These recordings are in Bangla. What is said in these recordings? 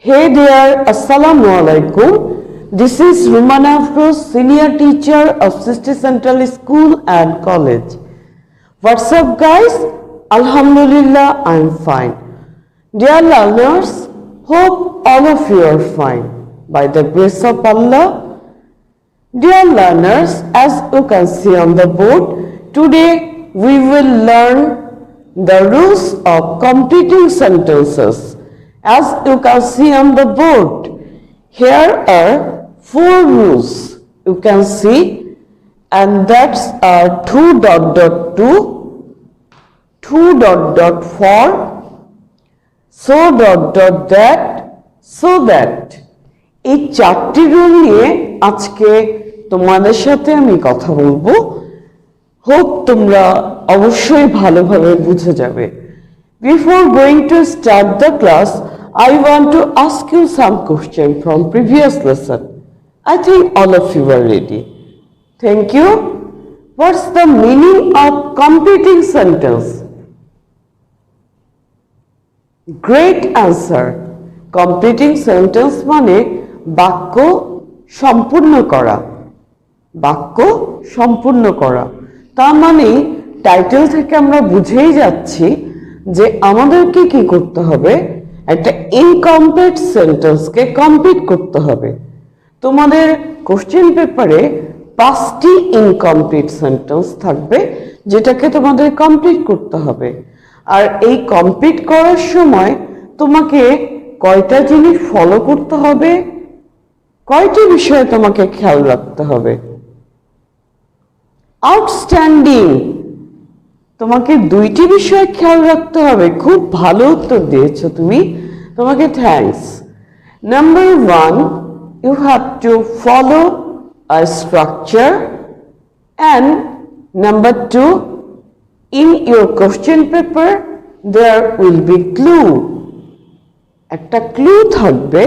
Hey there, Assalamu alaikum. This is Rumana Afroz, senior teacher of City Central School and College. What's up, guys? Alhamdulillah, I'm fine. Dear learners, hope all of you are fine. By the grace of Allah. Dear learners, as you can see on the board, today we will learn the rules of completing sentences. As you can see on the board, here are 4 rules you can see, and that's 2.2, 2.4, so.that, so that. এই 4টি রুল নিয়ে আজকে তোমাদের সাথে আমি কথা বলবো। হোপ তোমরা অবশ্যই ভালোভাবে বুঝে যাবে। Before going to start the class, I want to ask you some questions from previous lesson. I think all of you are ready. Thank you. What's the meaning of completing sentence? Great answer. Completing sentence মানে বাক্য সম্পূর্ণ করা। বাক্য সম্পূর্ণ করা। তার মানে টাইটেল থেকে আমরা বুঝেই যাচ্ছি যে আমাদেরকে কি করতে হবে, একটা ইনকমপ্লিট সেন্টেন্সকে কমপ্লিট করতে হবে। তোমাদের কোশ্চেন পেপারে 5টি ইনকমপ্লিট সেন্টেন্স থাকবে যেটাকে তোমাদের কমপ্লিট করতে হবে। আর এই কমপ্লিট করার সময় তোমাকে কয়টা জিনিস ফলো করতে হবে, কয়টি বিষয়ে তোমাকে খেয়াল রাখতে হবে। আউটস্ট্যান্ডিং, তোমাকে 2টি বিষয় খেয়াল রাখতে হবে। খুব ভালো উত্তর দিয়েছো তুমি, তোমাকে thanks. Number 1, you have to follow a structure, and number 2, in your question paper there will be clue. একটা ক্লু থাকবে,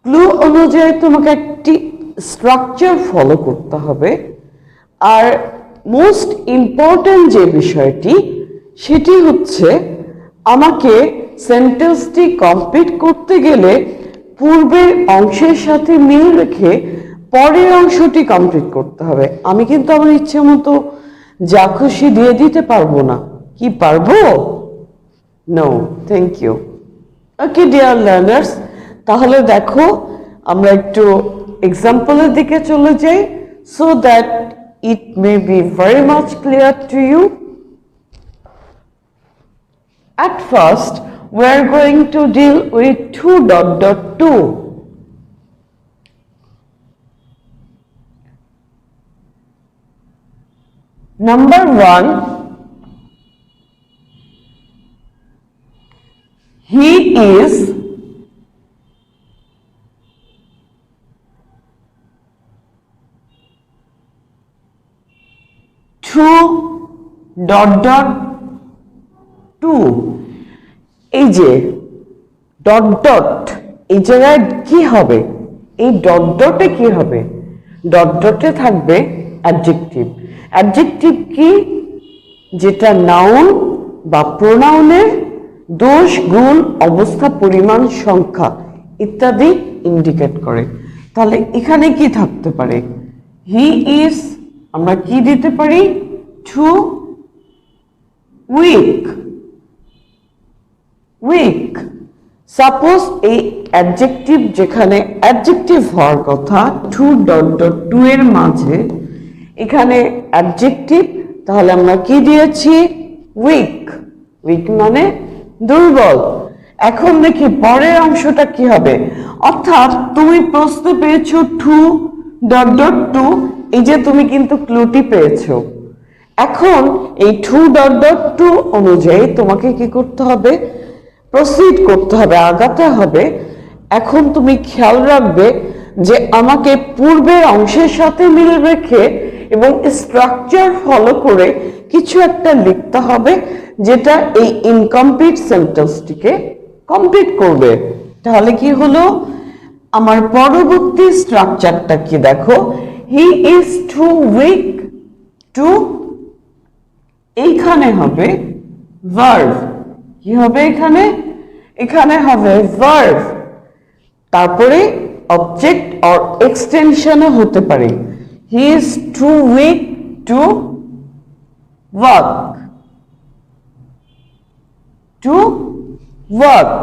ক্লু অনুযায়ী তোমাকে একটি স্ট্রাকচার ফলো করতে হবে। আর মোস্ট ইম্পর্টেন্ট যে বিষয়টি সেটি হচ্ছে আমাকে সেন্টেন্সটি কমপ্লিট করতে গেলে পূর্বের অংশের সাথে মিল রেখে পরের অংশটি কমপ্লিট করতে হবে। আমি কিন্তু আমার ইচ্ছে মতো যা খুশি দিয়ে দিতে পারবো না। কি পারবো? No, thank you. Okay dear learners, তাহলে দেখো আমরা একটু এক্সাম্পলের দিকে চলে যাই, so that it may be very much clear to you. At first, we are going to deal with 2.2. Number 1, he is (2.2) এই যে ডট ডট, এই জায়গায় কি হবে? এই ডট ডটে কি হবে? ডট ডটে থাকবে অ্যাডজেক্টিভ। অ্যাডজেক্টিভ কি? যেটা নাউন বা প্রোনাউনের দোষ, গুণ, অবস্থা, পরিমাণ, সংখ্যা ইত্যাদি ইন্ডিকেট করে। তাহলে এখানে কি থাকতে পারে? হি ইজ, আমরা কি দিতে পারি? Too weak, weak. সাপোজ এই অ্যাডজেক্টিভ, যেখানে অ্যাডজেক্টিভ হওয়ার কথা 2.2 এর মাঝে, এখানে অ্যাডজেক্টিভ, তাহলে আমরা কি দিয়েছি? উইক। উইক মানে দুর্বল। এখন দেখি পরের অংশটা কি হবে। অর্থাৎ তুমি প্রশ্ন পেয়েছো 2.2, এই যে তুমি কিন্তু ক্লুটি পেয়েছো। এখন এই 2.2 অনুযায়ী তোমাকে কি করতে হবে? প্রসিড করতে হবে, আগাতে হবে। এখন তুমি খেয়াল রাখবে যে আমাকে পূর্বের অংশের সাথে মিল রেখে এবং স্ট্রাকচার ফলো করে কিছু একটা লিখতে হবে যেটা এই ইনকমপ্লিট সেন্টেন্সটিকে কমপ্লিট করবে। তাহলে কি হলো? আমার পরবর্তী স্ট্রাকচারটা কি দেখো, he is too weak to, এইখানে হবে ভার্ব। কি হবে এখানে? এখানে হবে ভার্ব, তারপরে অবজেক্ট অর এক্সটেনশনও হতে পারে। He is too weak to work, to work.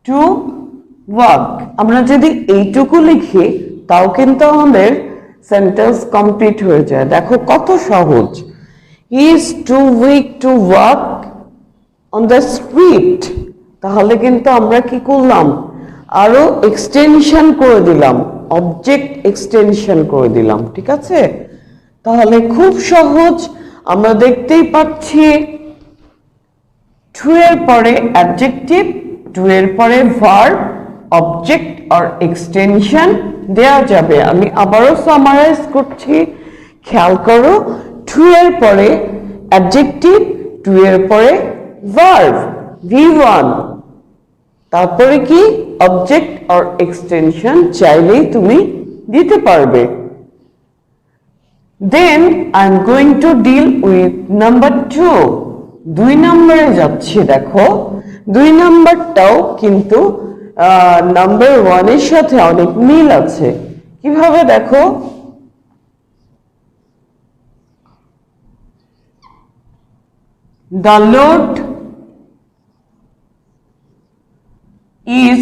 To work আমরা যদি এইটুকু লিখি তাও কিন্তু আমাদের সেন্টেন্স কমপ্লিট হয়ে যায়। দেখো কত সহজ। He is too weak to work on the street. তাহলে কিন্তু আমরা কি করলাম, আরো এক্সটেনশন করে দিলাম, অবজেক্ট এক্সটেনশন করে দিলাম। ঠিক আছে, তাহলে খুব সহজ। আমরা দেখতেই পাচ্ছি টু এর পরে অ্যাডজেক্টিভ, টু এর পরে ভার্ব, অবজেক্ট আর এক্সটেনশন দেয়া যাবে। আমি আবারও সামারাইজ করছি, খেয়াল করো। টু এর পরে অ্যাডজেক্টিভ, টু এর পরে ভার্ব V1, তারপরে কি অবজেক্ট আর এক্সটেনশন চাইলেই তুমি দিতে পারবে। Then I'm going to deal with number 2. 2 নম্বরে যাচ্ছি। দেখো 2 নম্বরটাও কিন্তু নাম্বার 1 এর সাথে অনেক মিল আছে। কিভাবে দেখো, the Lord is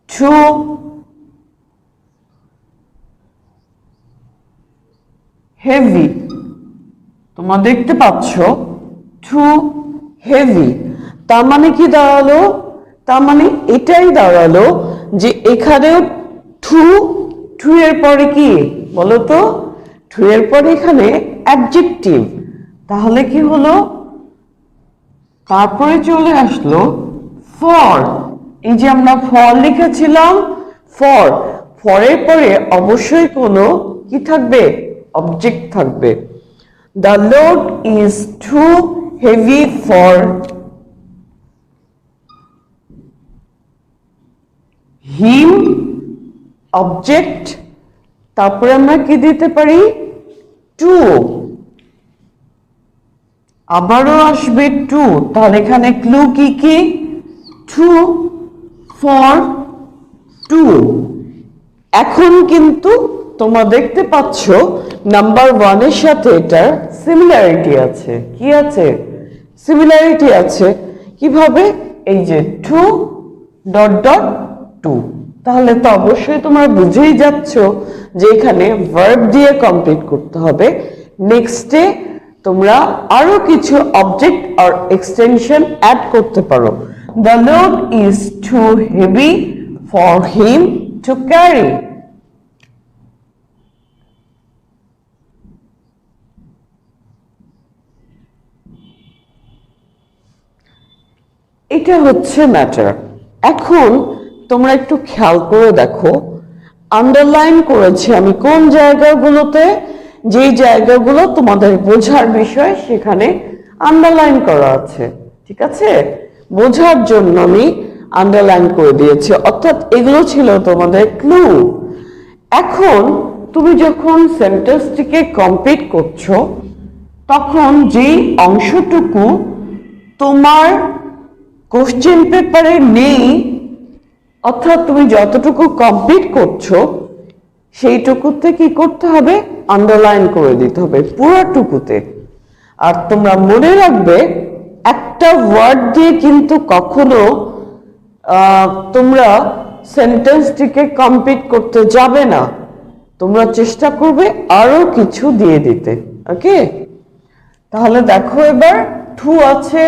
too heavy। তোমরা দেখতে পাচ্ছ টু হেভি, তার মানে কি দাঁড়ালো, তার মানে এটাই দাঁড়ালো যে এখানেও টু এর পরে কি বলো তো, টু এর পরে এখানে অ্যাডজেক্টিভ। তাহলে কি হলো, তারপরে চলে আসলো ফর। এই যে আমরা ফর লিখেছিলাম, ফর, ফরের পরে অবশ্যই কোনো কি থাকবে, অবজেক্ট থাকবে। The load is too heavy for him, object, তারপরে আমরা কি দিতে পারি, টু, আবারও আসবে টু। তাহলে এখানে ক্লু কি কি, টু, ফর, টু। এখন কিন্তু তোমরা দেখতে পাচ্ছ নাম্বার 1 এর সাথে এটার সিমিলারিটি আছে। কি আছে, সিমিলারিটি আছে। কিভাবে, এই যে টু ডট ডট টু। তাহলে তো অবশ্যই তোমরা বুঝেই যাচ্ছ যে এখানে ভার্ব দিয়ে কমপ্লিট করতে হবে। নেক্সটে তোমরা আরো কিছু অবজেক্ট আর এক্সটেনশন অ্যাড করতে পারো। The load is too heavy for him to carry. এটা হচ্ছে ম্যাটার। এখন তোমরা একটু খেয়াল করে দেখো, আন্ডারলাইন করেছি আমি কোন জায়গাগুলোতে, যেই জায়গাগুলো তোমাদের বোঝার বিষয় সেখানে আন্ডারলাইন করা আছে। ঠিক আছে, বোঝার জন্য আমি আন্ডারলাইন করে দিয়েছি, অর্থাৎ এগুলো ছিল তোমাদের ক্লু। এখন তুমি যখন সেন্টেন্সটিকে কমপ্লিট করছো তখন যেই অংশটুকু তোমার কোশ্চেন পেপারে নেই, অর্থাৎ তুমি যতটুকু কমপ্লিট করছো সেইটুকুতে কি করতে হবে, আন্ডারলাইন করে দিতে হবে পুরোটুকুতে। আর তোমরা মনে রাখবে একটা ওয়ার্ড দিয়ে কিন্তু কখনো তোমরা সেন্টেন্সটিকে কমপ্লিট করতে যাবে না, তোমরা চেষ্টা করবে আরো কিছু দিয়ে দিতে। ওকে, তাহলে দেখো এবার টু আছে,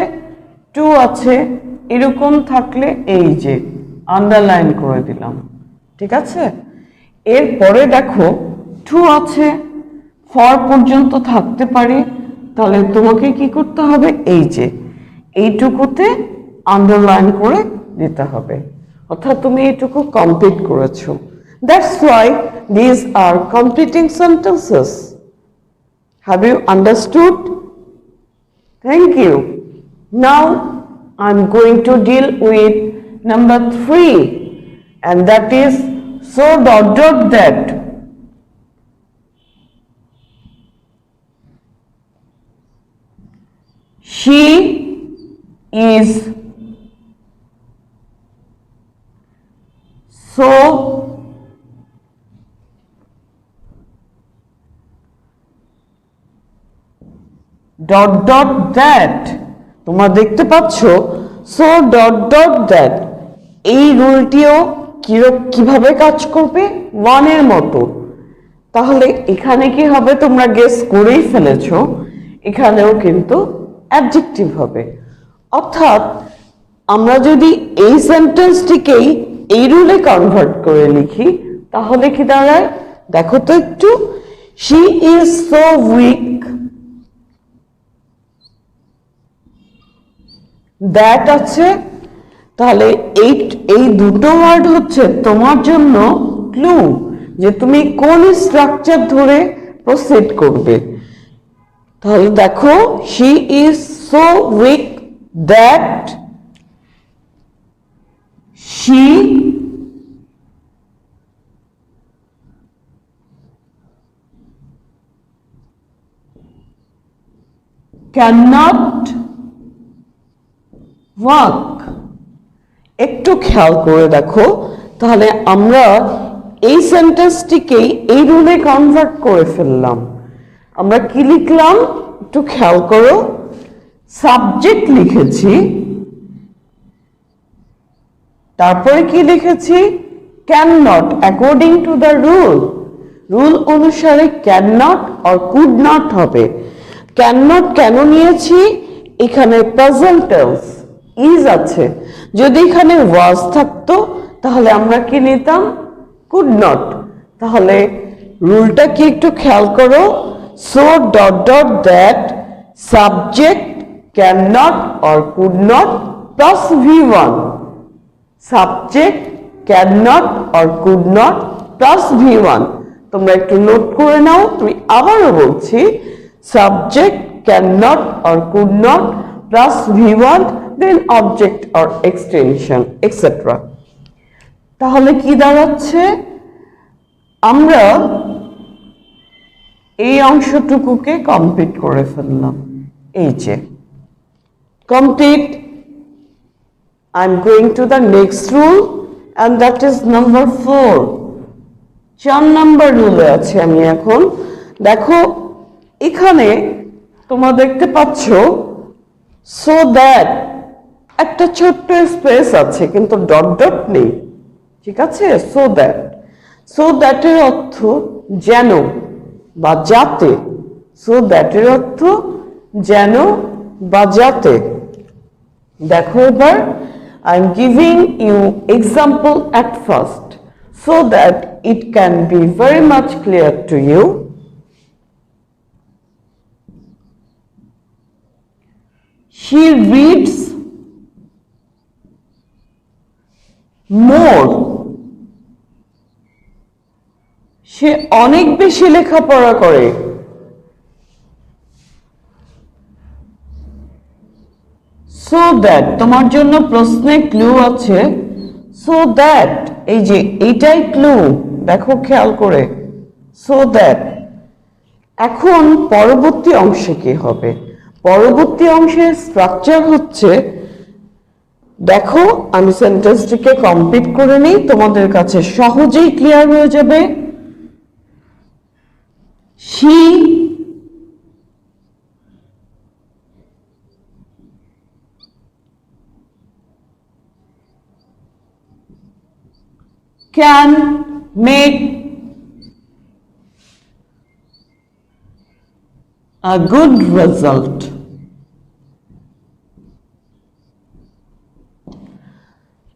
টু আছে, এরকম থাকলে এই যে আন্ডারলাইন করে দিলাম। ঠিক আছে, এরপরে দেখো টু আছে, ফর পর্যন্ত থাকতে পারে, তাহলে তোমাকে কি করতে হবে, এই যে এইটুকুতে আন্ডারলাইন করে দিতে হবে, অর্থাৎ তুমি এইটুকু কমপ্লিট করেছো। That's why these are completing sentences. Have you understood? Thank you. Now I'm going to deal with number 3, and that is so dot dot that she is so dot dot that তোমরা দেখতে পাচ্ছ so dot dot that এই রুলটিও কিভাবে কাজ করবে ওয়ান এর মতো তাহলে এখানে কি হবে তোমরা গেস করেই ফেলেছো এখানেও কিন্তু অ্যাডজেক্টিভ হবে অর্থাৎ আমরা যদি এই সেন্টেন্সটিকেই এই রুলে কনভার্ট করে লিখি তাহলে কি দাঁড়ায় দেখো তো একটু she is so weak that আছে তাহলে এই দুটো ওয়ার্ড হচ্ছে তোমার জন্য ক্লু যে তুমি কোন স্ট্রাকচার ধরে প্রসিড করবে তাহলে দেখো she is so weak that she cannot walk একটু খেয়াল করে দেখো তাহলে আমরা এই সেন্টেন্সটিকেই এই রুলে কনভার্ট করে ফেললাম আমরা কি লিখলাম একটু খেয়াল করো সাবজেক্ট লিখেছি তারপরে কি লিখেছি can not according to the rule অনুসারে can not or could not হবে ক্যান নট কেন নিয়েছি এখানে প্রেজেন্ট টেন্স ইজ আছে যদি এখানে ওয়াজ থাকতো তাহলে আমরা কি নিতাম কুড নট তাহলে রুলটা কি একটু খেয়াল করো so dot dot that subject can not or could not plus V1 subject can not or could not plus V1 তোমরা একটু নোট করে নাও তুমি আবারও বলছি subject can not or could not plus V1 then object or extension etc তাহলে কি দাঁড়াচ্ছে আমরা এই অংশটুকুকে কমপ্লিট করে ফেললাম এই যে complete I'm going to the next rule and that is number 4 4 number রুলে আছে আমি এখন দেখো এখানে তোমরা দেখতে পাচ্ছ so that একটা ছোট্ট স্পেস আছে কিন্তু ডট ডট নেই ঠিক আছে সো দ্যাট এর অর্থ যেন বা যাতে সো দ্যাট এর অর্থ যেন বা যাতে দেখো এবার I am giving you example at first so that it can be very much clear to you she reads more সে অনেক বেশি লেখাপড়া করে so that তোমার জন্য প্রশ্নে ক্লু আছে so that এই যে এইটাই ক্লু দেখো খেয়াল করে so that এখন পরবর্তী অংশে কি হবে পরবর্তী অংশের স্ট্রাকচার হচ্ছে দেখো আমি সেন্টেন্সটিকে কমপ্লিট করে নেই তোমাদের কাছে সহজেই ক্লিয়ার হয়ে যাবে she can make a good result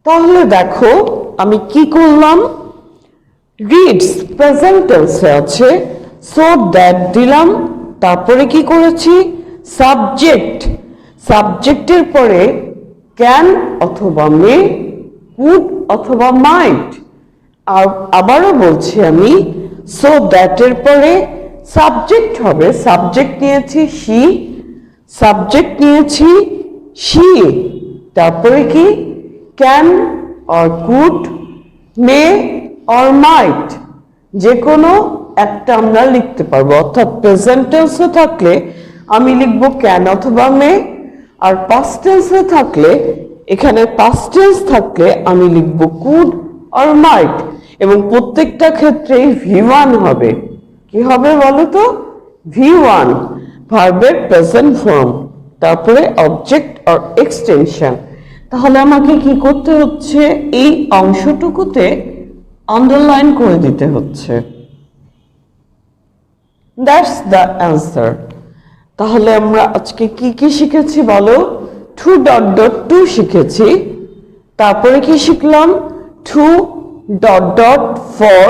তাহলে দেখো আমি কি করলাম রিডস প্রেজেন্ট টেন্সে আছে সো দ্যাট দিলাম তারপরে কি করেছি সাবজেক্টের পরে ক্যান অথবা মে কুড অথবা মাইট আর আবারও বলছি আমি সো দ্যাট এর পরে সাবজেক্ট হবে সাবজেক্ট নিয়েছি শি তারপরে কি can or could may or might যে কোনো একটা আমরা লিখতে পারবো, অর্থাৎ প্রেজেন্ট টেন্সে থাকলে আমি লিখব ক্যান অথবা মে, আর পাস্ট টেন্সে থাকলে এখানে পাস্ট টেন্স থাকলে আমি লিখব কুড অর মাইট, এবং প্রত্যেকটা ক্ষেত্রেই V1 হবে। কি হবে বলো তো? V1 ভার্বের প্রেজেন্ট ফর্ম, তারপরে অবজেক্ট অর এক্সটেনশন। তাহলে আমাকে কি করতে হচ্ছে? এই অংশটুকুতে আন্ডারলাইন করে দিতে হচ্ছে। That's the answer. তাহলে আমরা আজকে কি কি শিখেছি বলো? টু ডট ডট টু শিখেছি, তারপরে কি শিখলাম? Too dot dot for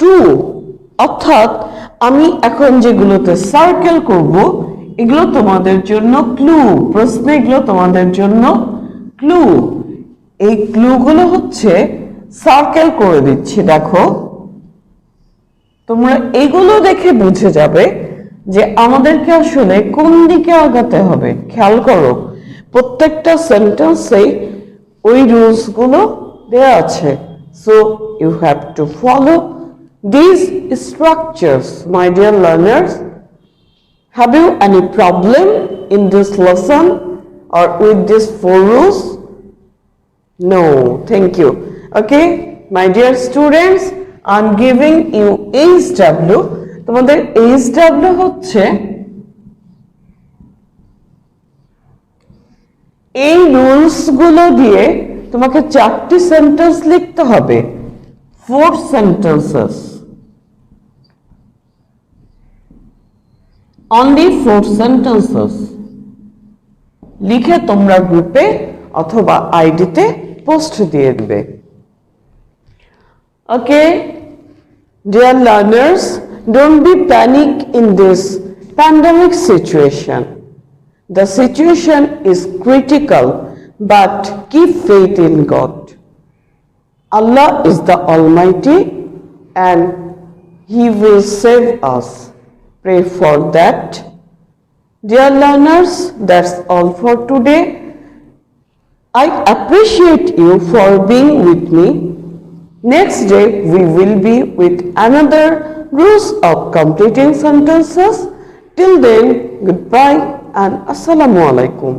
to, অর্থাৎ আমি এখন যেগুলোতে সার্কেল করব এগুলো তোমাদের জন্য ক্লু, প্রশ্নে এগুলো তোমাদের জন্য ক্লু। এই ক্লুগুলো হচ্ছে সার্কেল করে দিচ্ছি, দেখো তোমরা এগুলো দেখে বুঝে যাবে যে আমাদেরকে আসলে কোন দিকে আগাতে হবে। খেয়াল করো, প্রত্যেকটা সেন্টেন্সে ওই রুলস গুলো দেওয়া আছে, so you have to follow this structures. My dear learners, have you any problem in this lesson or with these 4 rules? No, thank you. Okay, my dear students, I'm giving you HW. তোমাদের HW হচ্ছে এই রুলস গুলো দিয়ে তোমাকে 4টি সেন্টেন্স লিখতে হবে, 4 sentences, only 4 sentences লিখে তোমরা গ্রুপে অথবা আইডিতে পোস্ট দিয়ে দিবে। Okay, dear learners, don't be panic in this pandemic situation. The situation is critical, but keep faith in God. Allah is the Almighty and He will save us. Pray for that. Dear learners, that's all for today. I appreciate you for being with me. Next day we will be with another rules of completing sentences. Till then, goodbye and assalamu alaikum.